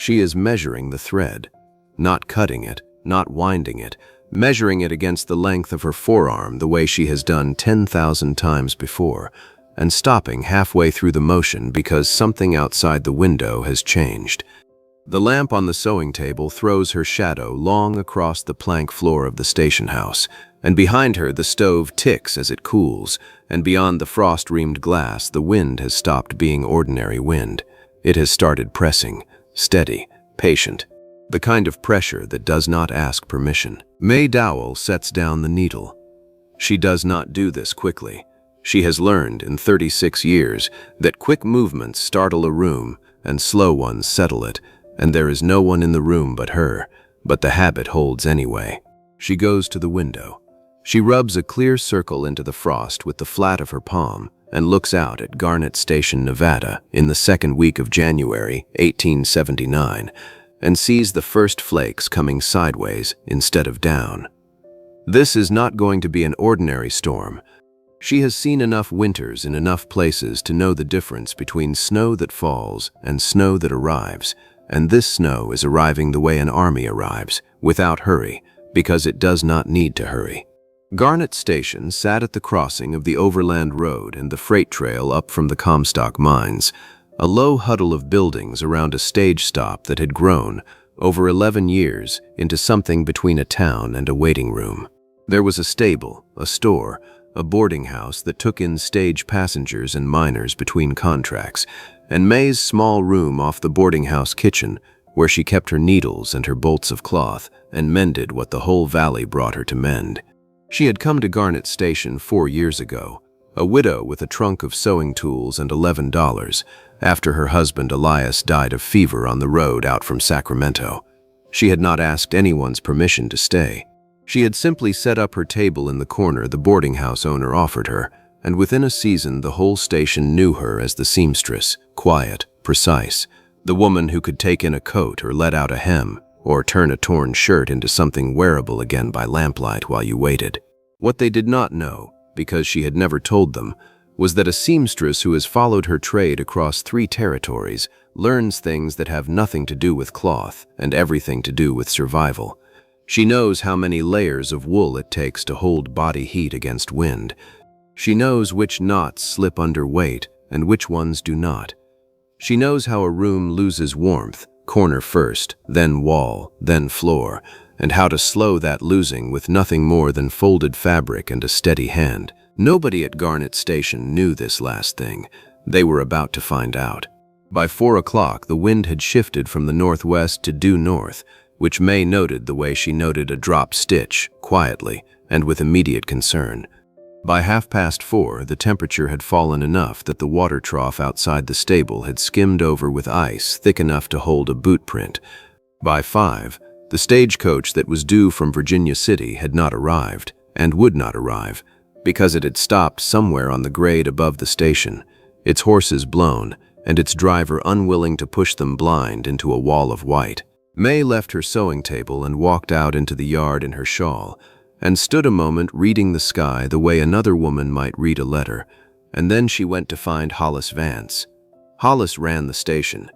She is measuring the thread, not cutting it, not winding it, measuring it against the length of her forearm the way she has done 10,000 times before, and stopping halfway through the motion because something outside the window has changed. The lamp on the sewing table throws her shadow long across the plank floor of the station house, and behind her the stove ticks as it cools, and beyond the frost-reamed glass the wind has stopped being ordinary wind. It has started pressing, steady, patient, the kind of pressure that does not ask permission. Mae Dowell sets down the needle. She does not do this quickly. She has learned in 36 years that quick movements startle a room and slow ones settle it, and there is no one in the room but her, but the habit holds anyway. She goes to the window. She rubs a clear circle into the frost with the flat of her palm and looks out at Garnet Station, Nevada, in the second week of January, 1879, and sees the first flakes coming sideways instead of down. This is not going to be an ordinary storm. She has seen enough winters in enough places to know the difference between snow that falls and snow that arrives, and this snow is arriving the way an army arrives, without hurry, because it does not need to hurry. Garnet Station sat at the crossing of the Overland Road and the freight trail up from the Comstock mines, a low huddle of buildings around a stage stop that had grown, over 11 years, into something between a town and a waiting room. There was a stable, a store, a boarding house that took in stage passengers and miners between contracts, and Mae's small room off the boarding house kitchen, where she kept her needles and her bolts of cloth and mended what the whole valley brought her to mend. She had come to Garnet Station 4 years ago, a widow with a trunk of sewing tools and $11, after her husband Elias died of fever on the road out from Sacramento. She had not asked anyone's permission to stay. She had simply set up her table in the corner the boarding house owner offered her, and within a season the whole station knew her as the seamstress, quiet, precise, the woman who could take in a coat or let out a hem, or turn a torn shirt into something wearable again by lamplight while you waited. What they did not know, because she had never told them, was that a seamstress who has followed her trade across 3 territories learns things that have nothing to do with cloth and everything to do with survival. She knows how many layers of wool it takes to hold body heat against wind. She knows which knots slip under weight and which ones do not. She knows how a room loses warmth, corner first, then wall, then floor, and how to slow that losing with nothing more than folded fabric and a steady hand. Nobody at Garnet Station knew this last thing. They were about to find out. By 4 o'clock, the wind had shifted from the northwest to due north, which Mae noted the way she noted a dropped stitch, quietly and with immediate concern. By 4:30, the temperature had fallen enough that the water trough outside the stable had skimmed over with ice thick enough to hold a boot print. By 5, the stagecoach that was due from Virginia City had not arrived, and would not arrive, because it had stopped somewhere on the grade above the station, its horses blown, and its driver unwilling to push them blind into a wall of white. Mae left her sewing table and walked out into the yard in her shawl, and stood a moment reading the sky the way another woman might read a letter, and then she went to find Hollis Vance. Hollis ran the station.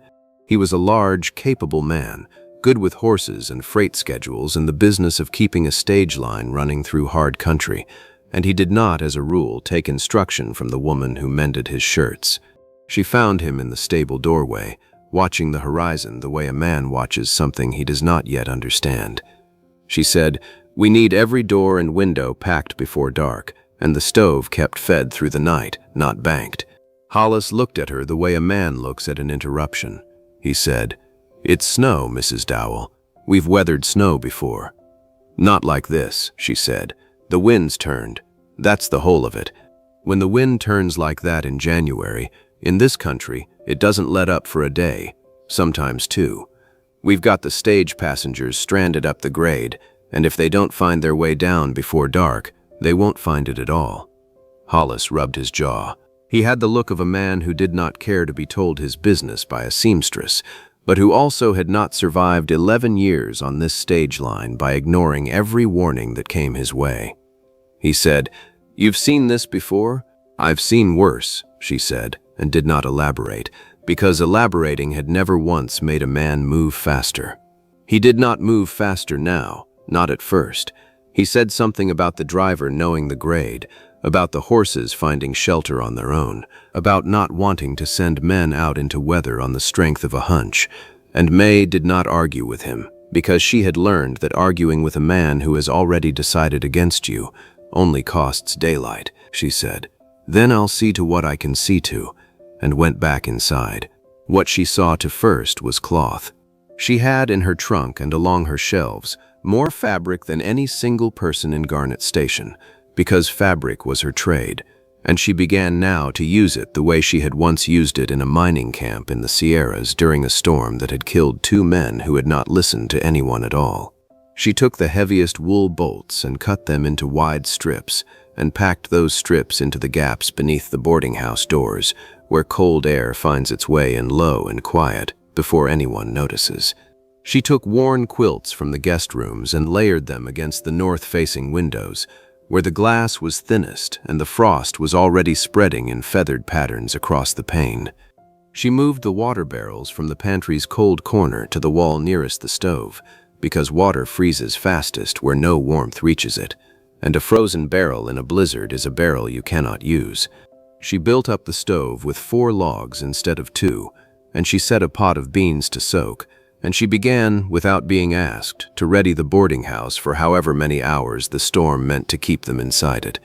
He was a large, capable man, good with horses and freight schedules and the business of keeping a stage line running through hard country, and he did not, as a rule, take instruction from the woman who mended his shirts. She found him in the stable doorway, watching the horizon the way a man watches something he does not yet understand. She said, "We need every door and window packed before dark, and the stove kept fed through the night, not banked." Hollis looked at her the way a man looks at an interruption. He said, "It's snow, Mrs. Dowell. We've weathered snow before." "Not like this," she said. "The wind's turned. That's the whole of it. When the wind turns like that in January, in this country, it doesn't let up for a day, sometimes 2. We've got the stage passengers stranded up the grade, and if they don't find their way down before dark, they won't find it at all." Hollis rubbed his jaw. He had the look of a man who did not care to be told his business by a seamstress, but who also had not survived 11 years on this stage line by ignoring every warning that came his way. He said, "You've seen this before?" "I've seen worse," she said, and did not elaborate, because elaborating had never once made a man move faster. He did not move faster now, not at first. He said something about the driver knowing the grade, about the horses finding shelter on their own, about not wanting to send men out into weather on the strength of a hunch. And Mae did not argue with him, because she had learned that arguing with a man who has already decided against you only costs daylight, she said. Then I'll see to what I can see to, and went back inside. What she saw to first was cloth. She had in her trunk and along her shelves more fabric than any single person in Garnet Station, because fabric was her trade, and she began now to use it the way she had once used it in a mining camp in the Sierras during a storm that had killed 2 men who had not listened to anyone at all. She took the heaviest wool bolts and cut them into wide strips, and packed those strips into the gaps beneath the boarding house doors, where cold air finds its way in low and quiet before anyone notices. She took worn quilts from the guest rooms and layered them against the north-facing windows, where the glass was thinnest and the frost was already spreading in feathered patterns across the pane. She moved the water barrels from the pantry's cold corner to the wall nearest the stove, because water freezes fastest where no warmth reaches it, and a frozen barrel in a blizzard is a barrel you cannot use. She built up the stove with 4 logs instead of 2, and she set a pot of beans to soak, and she began, without being asked, to ready the boarding house for however many hours the storm meant to keep them inside it.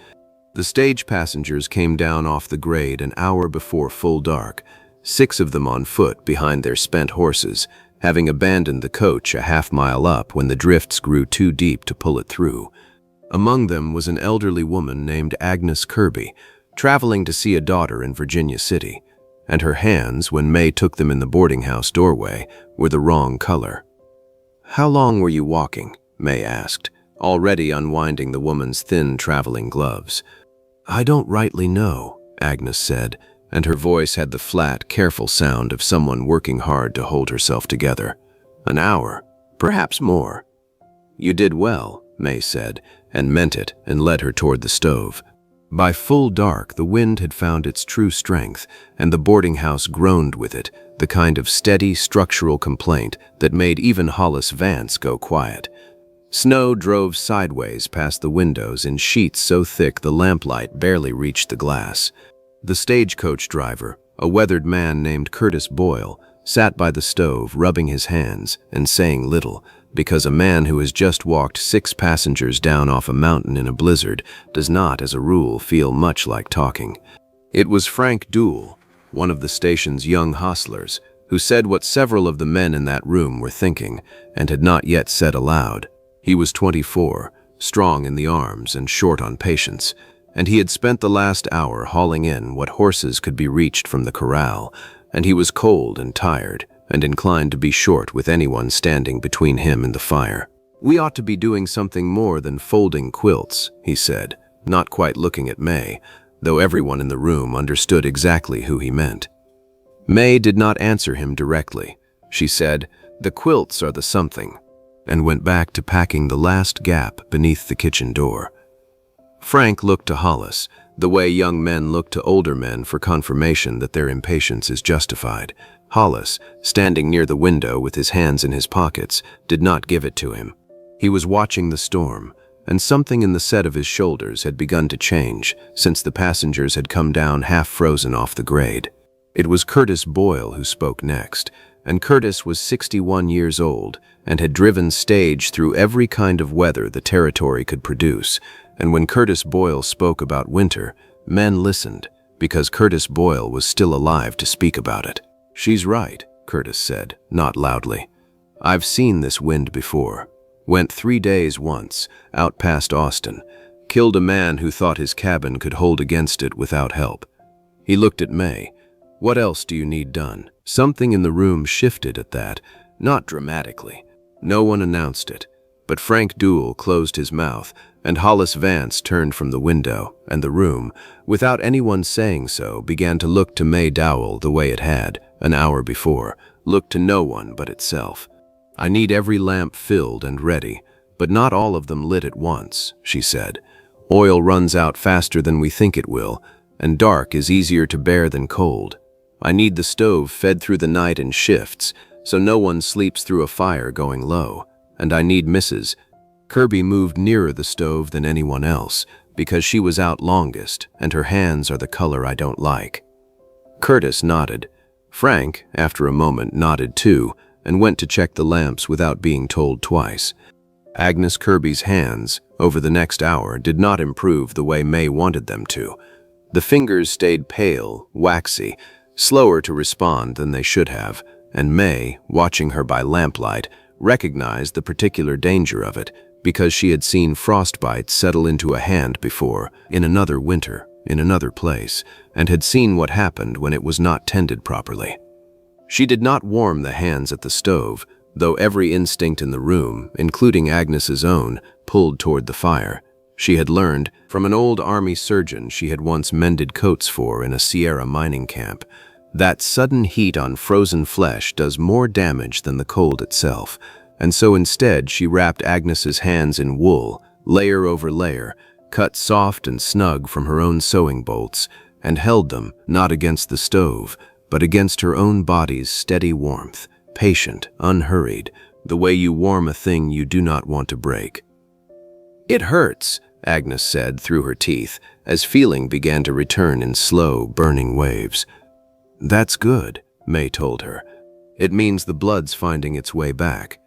The stage passengers came down off the grade an hour before full dark, 6 of them on foot behind their spent horses, having abandoned the coach a half-mile up when the drifts grew too deep to pull it through. Among them was an elderly woman named Agnes Kirby, traveling to see a daughter in Virginia City, and her hands, when Mae took them in the boarding house doorway, were the wrong color. "How long were you walking?" Mae asked, already unwinding the woman's thin traveling gloves. "I don't rightly know," Agnes said, and her voice had the flat, careful sound of someone working hard to hold herself together. "An hour, perhaps more." "You did well," Mae said, and meant it, and led her toward the stove. By full dark, the wind had found its true strength, and the boarding house groaned with it, the kind of steady, structural complaint that made even Hollis Vance go quiet. Snow drove sideways past the windows in sheets so thick the lamplight barely reached the glass. The stagecoach driver, a weathered man named Curtis Boyle, sat by the stove rubbing his hands and saying little, because a man who has just walked 6 passengers down off a mountain in a blizzard does not, as a rule, feel much like talking. It was Frank Dowell, one of the station's young hostlers, who said what several of the men in that room were thinking and had not yet said aloud. He was 24, strong in the arms and short on patience, and he had spent the last hour hauling in what horses could be reached from the corral, and he was cold and tired, and inclined to be short with anyone standing between him and the fire. "We ought to be doing something more than folding quilts," he said, not quite looking at Mae, though everyone in the room understood exactly who he meant. Mae did not answer him directly. She said, "The quilts are the something," and went back to packing the last gap beneath the kitchen door. Frank looked to Hollis, the way young men look to older men for confirmation that their impatience is justified. Hollis, standing near the window with his hands in his pockets, did not give it to him. He was watching the storm, and something in the set of his shoulders had begun to change since the passengers had come down half-frozen off the grade. It was Curtis Boyle who spoke next, and Curtis was 61 years old and had driven stage through every kind of weather the territory could produce, and when Curtis Boyle spoke about winter, men listened, because Curtis Boyle was still alive to speak about it. "She's right," Curtis said, not loudly. "I've seen this wind before. Went 3 days once, out past Austin. Killed a man who thought his cabin could hold against it without help." He looked at Mae. "What else do you need done?" Something in the room shifted at that, not dramatically. No one announced it, but Frank Dowell closed his mouth, and Hollis Vance turned from the window, and the room, without anyone saying so, began to look to Mae Dowell the way it had, an hour before, looked to no one but itself. "I need every lamp filled and ready, but not all of them lit at once," she said. "Oil runs out faster than we think it will, and dark is easier to bear than cold. I need the stove fed through the night in shifts, so no one sleeps through a fire going low. And I need Mrs. Kirby moved nearer the stove than anyone else, because she was out longest, and her hands are the color I don't like. Curtis nodded. Frank, after a moment, nodded too, and went to check the lamps without being told twice. Agnes Kirby's hands, over the next hour, did not improve the way Mae wanted them to. The fingers stayed pale, waxy, slower to respond than they should have, and Mae, watching her by lamplight, recognized the particular danger of it, because she had seen frostbite settle into a hand before, in another winter, in another place, and had seen what happened when it was not tended properly. She did not warm the hands at the stove, though every instinct in the room, including Agnes's own, pulled toward the fire. She had learned from an old army surgeon she had once mended coats for in a Sierra mining camp, that sudden heat on frozen flesh does more damage than the cold itself, and so instead she wrapped Agnes's hands in wool, layer over layer, cut soft and snug from her own sewing bolts, and held them, not against the stove, but against her own body's steady warmth, patient, unhurried, the way you warm a thing you do not want to break. "It hurts," Agnes said through her teeth, as feeling began to return in slow, burning waves. "That's good," Mae told her. "It means the blood's finding its way back.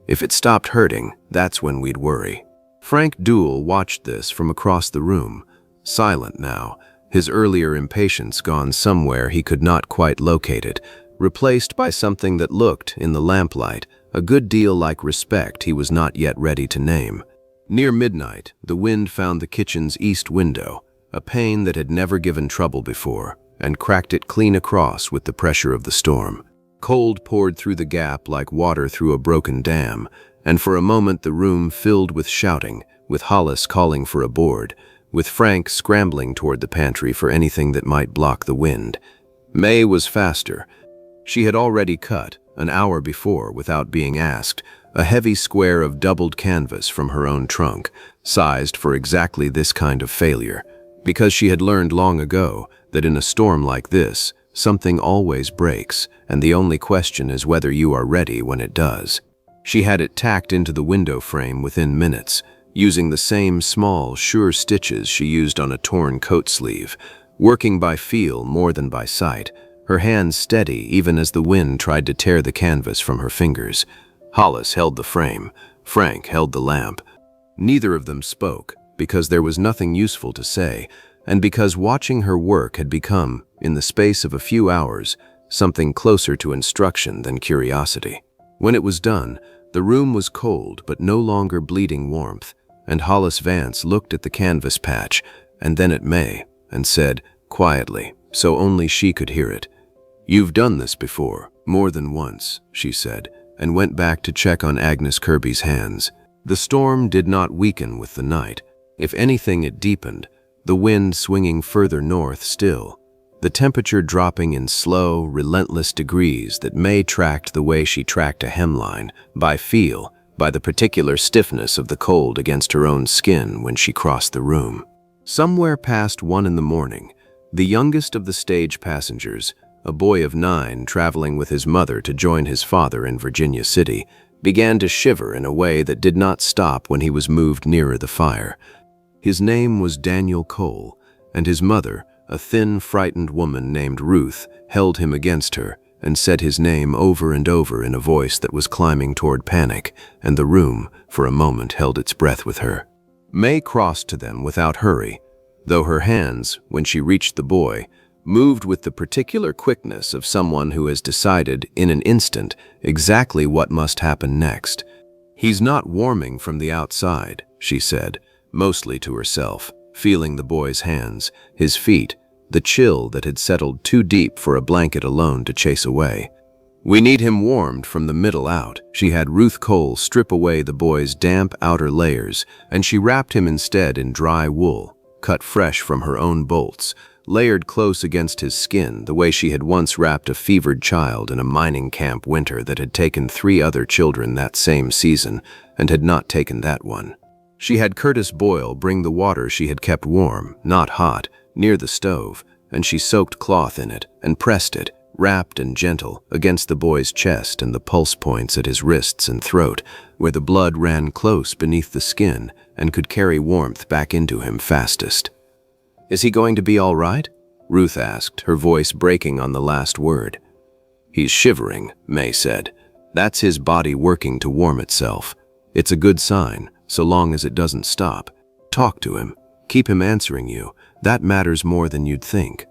If it stopped hurting, that's when we'd worry." Frank Dowell watched this from across the room, silent now, his earlier impatience gone somewhere he could not quite locate it, replaced by something that looked, in the lamplight, a good deal like respect he was not yet ready to name. Near midnight, the wind found the kitchen's east window, a pane that had never given trouble before, and cracked it clean across with the pressure of the storm. Cold poured through the gap like water through a broken dam, and for a moment the room filled with shouting, with Hollis calling for a board, with Frank scrambling toward the pantry for anything that might block the wind. Mae was faster. She had already cut, an hour before without being asked, a heavy square of doubled canvas from her own trunk, sized for exactly this kind of failure, because she had learned long ago that in a storm like this, something always breaks, and the only question is whether you are ready when it does. She had it tacked into the window frame within minutes, using the same small, sure stitches she used on a torn coat sleeve, working by feel more than by sight, her hands steady even as the wind tried to tear the canvas from her fingers. Hollis held the frame. Frank held the lamp. Neither of them spoke, because there was nothing useful to say, and because watching her work had become, in the space of a few hours, something closer to instruction than curiosity. When it was done, the room was cold but no longer bleeding warmth, and Hollis Vance looked at the canvas patch, and then at Mae, and said, quietly, so only she could hear it, "You've done this before, more than once," she said, and went back to check on Agnes Kirby's hands. The storm did not weaken with the night. If anything, it deepened, the wind swinging further north still, the temperature dropping in slow, relentless degrees that Mae tracked the way she tracked a hemline, by feel, by the particular stiffness of the cold against her own skin when she crossed the room. Somewhere past 1 in the morning, the youngest of the stage passengers, a boy of 9 traveling with his mother to join his father in Virginia City, began to shiver in a way that did not stop when he was moved nearer the fire. His name was Daniel Cole, and his mother, a thin, frightened woman named Ruth, held him against her and said his name over and over in a voice that was climbing toward panic, and the room, for a moment, held its breath with her. Mae crossed to them without hurry, though her hands, when she reached the boy, moved with the particular quickness of someone who has decided, in an instant, exactly what must happen next. "He's not warming from the outside," she said, mostly to herself, feeling the boy's hands, his feet, the chill that had settled too deep for a blanket alone to chase away. "We need him warmed from the middle out." She had Ruth Cole strip away the boy's damp outer layers, and she wrapped him instead in dry wool, cut fresh from her own bolts, layered close against his skin the way she had once wrapped a fevered child in a mining camp winter that had taken 3 other children that same season and had not taken that one. She had Curtis Boyle bring the water she had kept warm, not hot, near the stove, and she soaked cloth in it and pressed it, wrapped and gentle, against the boy's chest and the pulse points at his wrists and throat, where the blood ran close beneath the skin and could carry warmth back into him fastest. "Is he going to be all right?" Ruth asked, her voice breaking on the last word. "He's shivering," Mae said. "That's his body working to warm itself. It's a good sign, so long as it doesn't stop. Talk to him. Keep him answering you. That matters more than you'd think."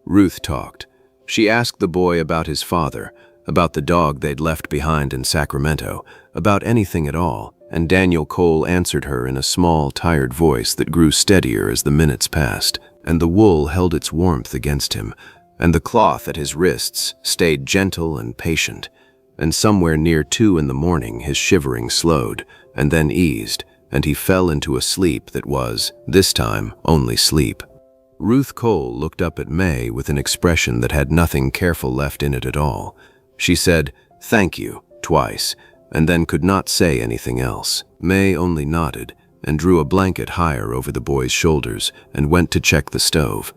Ruth talked. She asked the boy about his father, about the dog they'd left behind in Sacramento, about anything at all, and Daniel Cole answered her in a small, tired voice that grew steadier as the minutes passed, and the wool held its warmth against him, and the cloth at his wrists stayed gentle and patient, and somewhere near 2 in the morning his shivering slowed, and then eased, and he fell into a sleep that was, this time, only sleep. Ruth Cole looked up at Mae with an expression that had nothing careful left in it at all. She said, "Thank you," twice, and then could not say anything else. Mae only nodded and drew a blanket higher over the boy's shoulders and went to check the stove.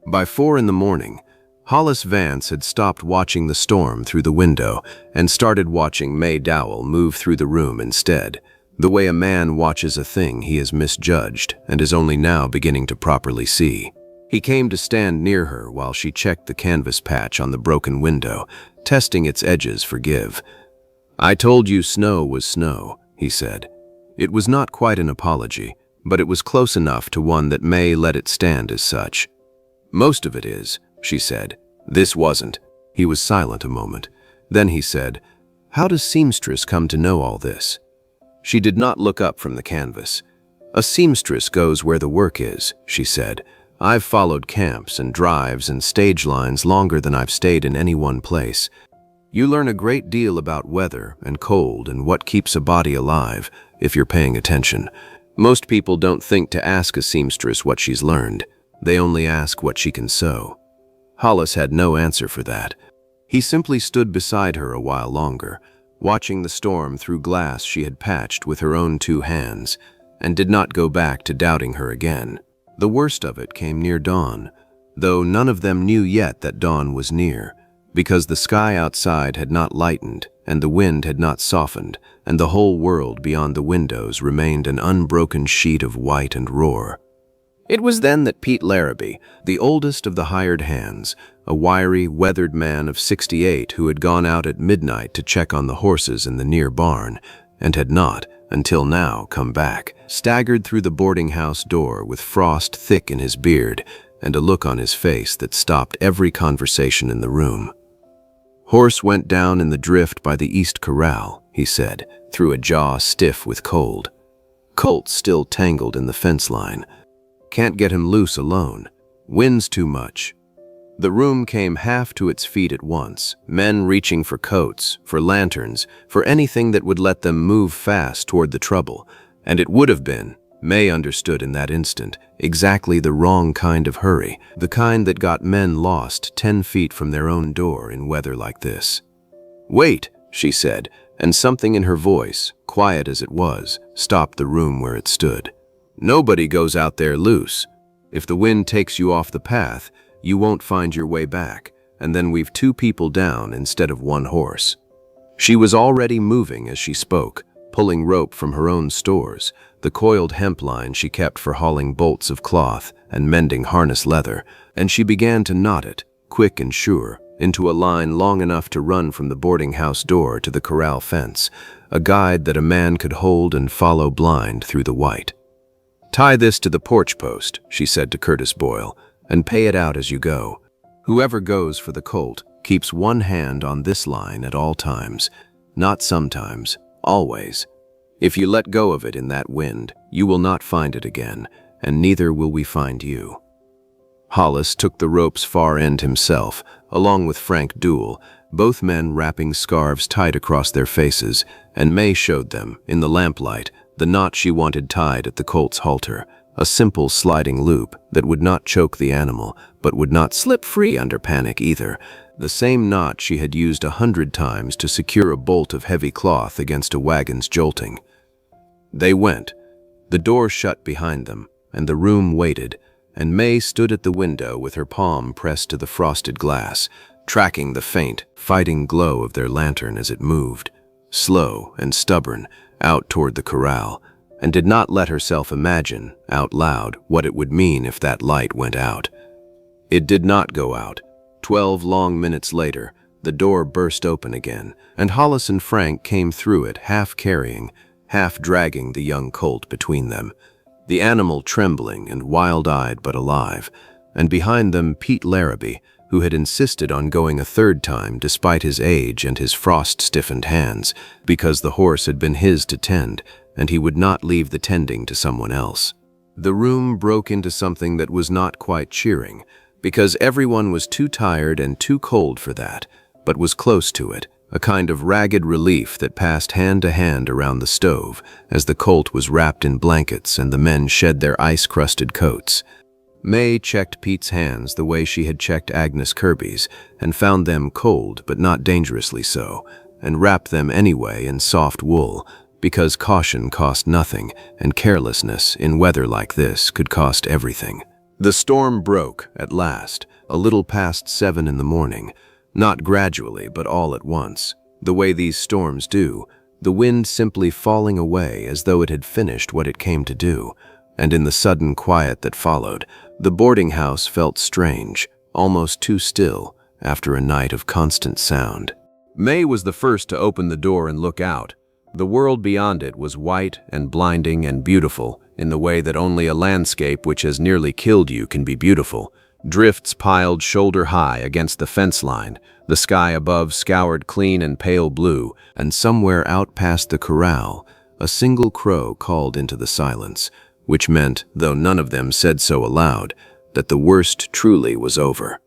By 4 in the morning, Hollis Vance had stopped watching the storm through the window and started watching Mae Dowell move through the room instead, the way a man watches a thing he has misjudged and is only now beginning to properly see. He came to stand near her while she checked the canvas patch on the broken window, testing its edges for give. "I told you snow was snow," he said. It was not quite an apology, but it was close enough to one that Mae let it stand as such. "Most of it is," she said. "This wasn't." He was silent a moment. Then he said, "How does Seamstress come to know all this?" She did not look up from the canvas. "A seamstress goes where the work is," she said. "I've followed camps and drives and stage lines longer than I've stayed in any one place. You learn a great deal about weather and cold and what keeps a body alive, if you're paying attention. Most people don't think to ask a seamstress what she's learned. They only ask what she can sew." Hollis had no answer for that. He simply stood beside her a while longer, watching the storm through glass she had patched with her own 2 hands, and did not go back to doubting her again. The worst of it came near dawn, though none of them knew yet that dawn was near, because the sky outside had not lightened and the wind had not softened, and the whole world beyond the windows remained an unbroken sheet of white and roar. It was then that Pete Larrabee, the oldest of the hired hands, a wiry, weathered man of 68 who had gone out at midnight to check on the horses in the near barn, and had not, until now, come back, staggered through the boarding house door with frost thick in his beard and a look on his face that stopped every conversation in the room. "Horse went down in the drift by the East Corral," he said, through a jaw stiff with cold. "Colt still tangled in the fence line. Can't get him loose alone. Wind's too much." The room came half to its feet at once, men reaching for coats, for lanterns, for anything that would let them move fast toward the trouble, and it would have been, Mae understood in that instant, exactly the wrong kind of hurry, the kind that got men lost 10 feet from their own door in weather like this. "Wait," she said, and something in her voice, quiet as it was, stopped the room where it stood. "Nobody goes out there loose. If the wind takes you off the path, you won't find your way back, and then we've 2 people down instead of 1 horse." She was already moving as she spoke, pulling rope from her own stores, the coiled hemp line she kept for hauling bolts of cloth and mending harness leather, and she began to knot it, quick and sure, into a line long enough to run from the boarding house door to the corral fence, a guide that a man could hold and follow blind through the white. "Tie this to the porch post," she said to Curtis Boyle, "and pay it out as you go. Whoever goes for the colt keeps 1 hand on this line at all times, not sometimes, always. If you let go of it in that wind, you will not find it again, and neither will we find you." Hollis took the rope's far end himself, along with Frank Dowell, both men wrapping scarves tight across their faces, and Mae showed them, in the lamplight, the knot she wanted tied at the colt's halter, a simple sliding loop that would not choke the animal, but would not slip free under panic either, the same knot she had used 100 times to secure a bolt of heavy cloth against a wagon's jolting. They went. The door shut behind them, and the room waited, and Mae stood at the window with her palm pressed to the frosted glass, tracking the faint, fighting glow of their lantern as it moved, slow and stubborn, out toward the corral, and did not let herself imagine, out loud, what it would mean if that light went out. It did not go out. 12 long minutes later, the door burst open again, and Hollis and Frank came through it, half carrying, half dragging the young colt between them, the animal trembling and wild-eyed but alive, and behind them Pete Larrabee, who had insisted on going a third time despite his age and his frost-stiffened hands, because the horse had been his to tend, and he would not leave the tending to someone else. The room broke into something that was not quite cheering, because everyone was too tired and too cold for that, but was close to it, a kind of ragged relief that passed hand to hand around the stove as the colt was wrapped in blankets and the men shed their ice-crusted coats. Mae checked Pete's hands the way she had checked Agnes Kirby's and found them cold but not dangerously so, and wrapped them anyway in soft wool, because caution cost nothing and carelessness in weather like this could cost everything. The storm broke, at last, a little past 7 in the morning, not gradually but all at once, the way these storms do, the wind simply falling away as though it had finished what it came to do, and in the sudden quiet that followed, the boarding house felt strange, almost too still, after a night of constant sound. Mae was the first to open the door and look out. The world beyond it was white and blinding and beautiful in the way that only a landscape which has nearly killed you can be beautiful. Drifts piled shoulder-high against the fence line, the sky above scoured clean and pale blue, and somewhere out past the corral, a single crow called into the silence, which meant, though none of them said so aloud, that the worst truly was over.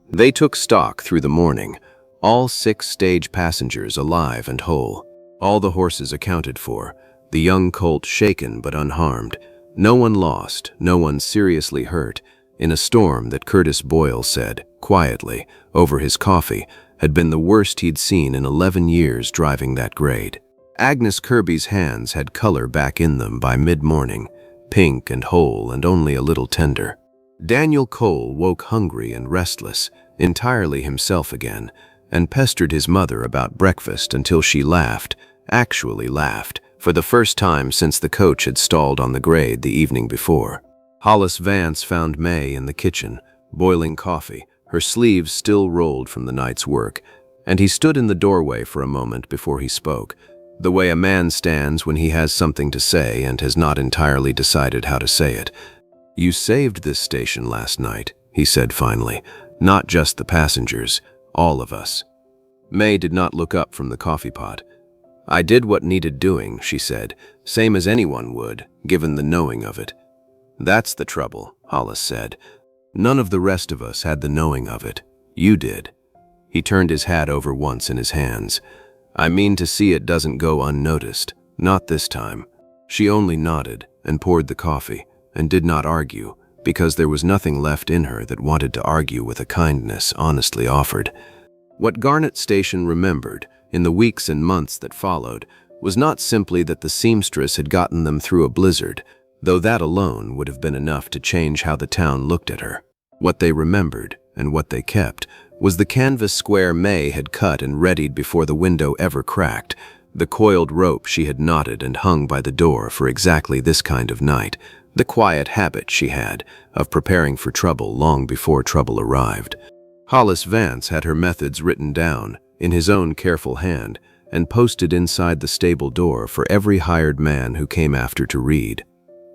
They took stock through the morning, all 6 stage passengers alive and whole, all the horses accounted for, the young colt shaken but unharmed, no one lost, no one seriously hurt, in a storm that Curtis Boyle said, quietly, over his coffee, had been the worst he'd seen in 11 years driving that grade. Agnes Kirby's hands had color back in them by mid-morning, pink and whole and only a little tender. Daniel Cole woke hungry and restless, entirely himself again, and pestered his mother about breakfast until she laughed, actually laughed, for the first time since the coach had stalled on the grade the evening before. Hollis Vance found Mae in the kitchen, boiling coffee, her sleeves still rolled from the night's work, and he stood in the doorway for a moment before he spoke, the way a man stands when he has something to say and has not entirely decided how to say it. "You saved this station last night," he said finally, "not just the passengers, all of us." Mae did not look up from the coffee pot. "I did what needed doing," she said, "same as anyone would, given the knowing of it." "That's the trouble," Hollis said. "None of the rest of us had the knowing of it. You did." He turned his hat over once in his hands. "I mean to see it doesn't go unnoticed. Not this time." She only nodded and poured the coffee and did not argue, because there was nothing left in her that wanted to argue with a kindness honestly offered. What Garnet Station remembered, in the weeks and months that followed, was not simply that the seamstress had gotten them through a blizzard, though that alone would have been enough to change how the town looked at her. What they remembered, and what they kept, was the canvas square Mae had cut and readied before the window ever cracked, the coiled rope she had knotted and hung by the door for exactly this kind of night, the quiet habit she had of preparing for trouble long before trouble arrived. Hollis Vance had her methods written down, in his own careful hand, and posted inside the stable door for every hired man who came after to read.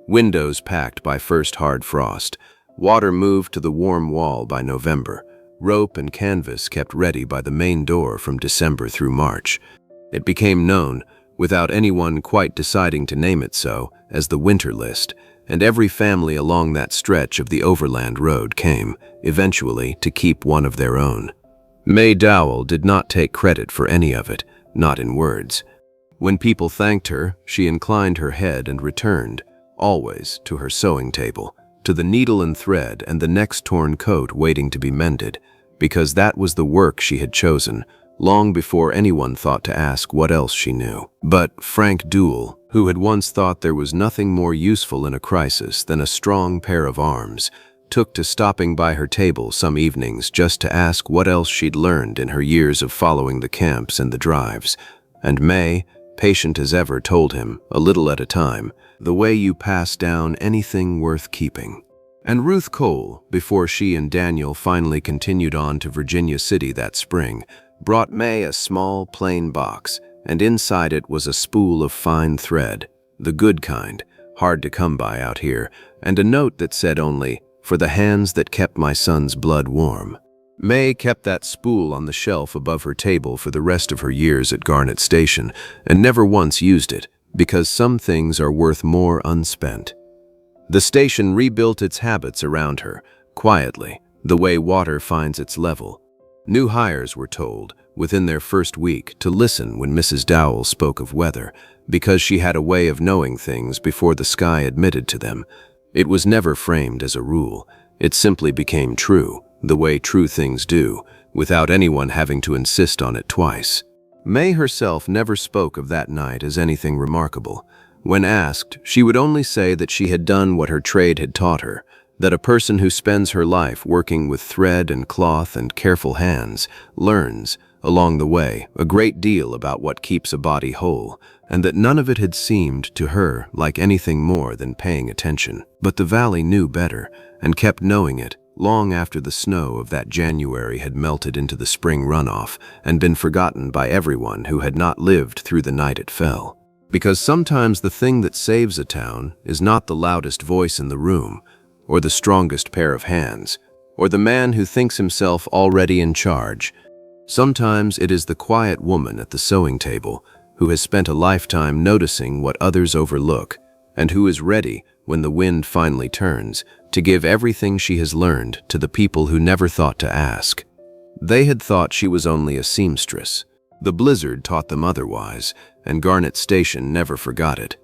Windows packed by first hard frost, water moved to the warm wall by November, rope and canvas kept ready by the main door from December through March. It became known, without anyone quite deciding to name it so, as the winter list, and every family along that stretch of the Overland road came, eventually, to keep one of their own. Mae Dowell did not take credit for any of it, not in words. When people thanked her, she inclined her head and returned, always, to her sewing table, to the needle and thread and the next torn coat waiting to be mended, because that was the work she had chosen, long before anyone thought to ask what else she knew. But Frank Dowell, who had once thought there was nothing more useful in a crisis than a strong pair of arms, took to stopping by her table some evenings just to ask what else she'd learned in her years of following the camps and the drives. And Mae, patient as ever, told him, a little at a time, the way you pass down anything worth keeping. And Ruth Cole, before she and Daniel finally continued on to Virginia City that spring, brought Mae a small, plain box, and inside it was a spool of fine thread, the good kind, hard to come by out here, and a note that said only, "For the hands that kept my son's blood warm." Mae kept that spool on the shelf above her table for the rest of her years at Garnet Station, and never once used it, because some things are worth more unspent. The station rebuilt its habits around her, quietly, the way water finds its level. New hires were told, within their first week, to listen when Mrs. Dowell spoke of weather, because she had a way of knowing things before the sky admitted to them. It was never framed as a rule. It simply became true, the way true things do, without anyone having to insist on it twice. Mae herself never spoke of that night as anything remarkable. When asked, she would only say that she had done what her trade had taught her, that a person who spends her life working with thread and cloth and careful hands learns, along the way, a great deal about what keeps a body whole, and that none of it had seemed to her like anything more than paying attention. But the valley knew better, and kept knowing it, long after the snow of that January had melted into the spring runoff and been forgotten by everyone who had not lived through the night it fell. Because sometimes the thing that saves a town is not the loudest voice in the room, or the strongest pair of hands, or the man who thinks himself already in charge. Sometimes it is the quiet woman at the sewing table who has spent a lifetime noticing what others overlook, and who is ready, when the wind finally turns, to give everything she has learned to the people who never thought to ask. They had thought she was only a seamstress. The blizzard taught them otherwise, and Garnet Station never forgot it.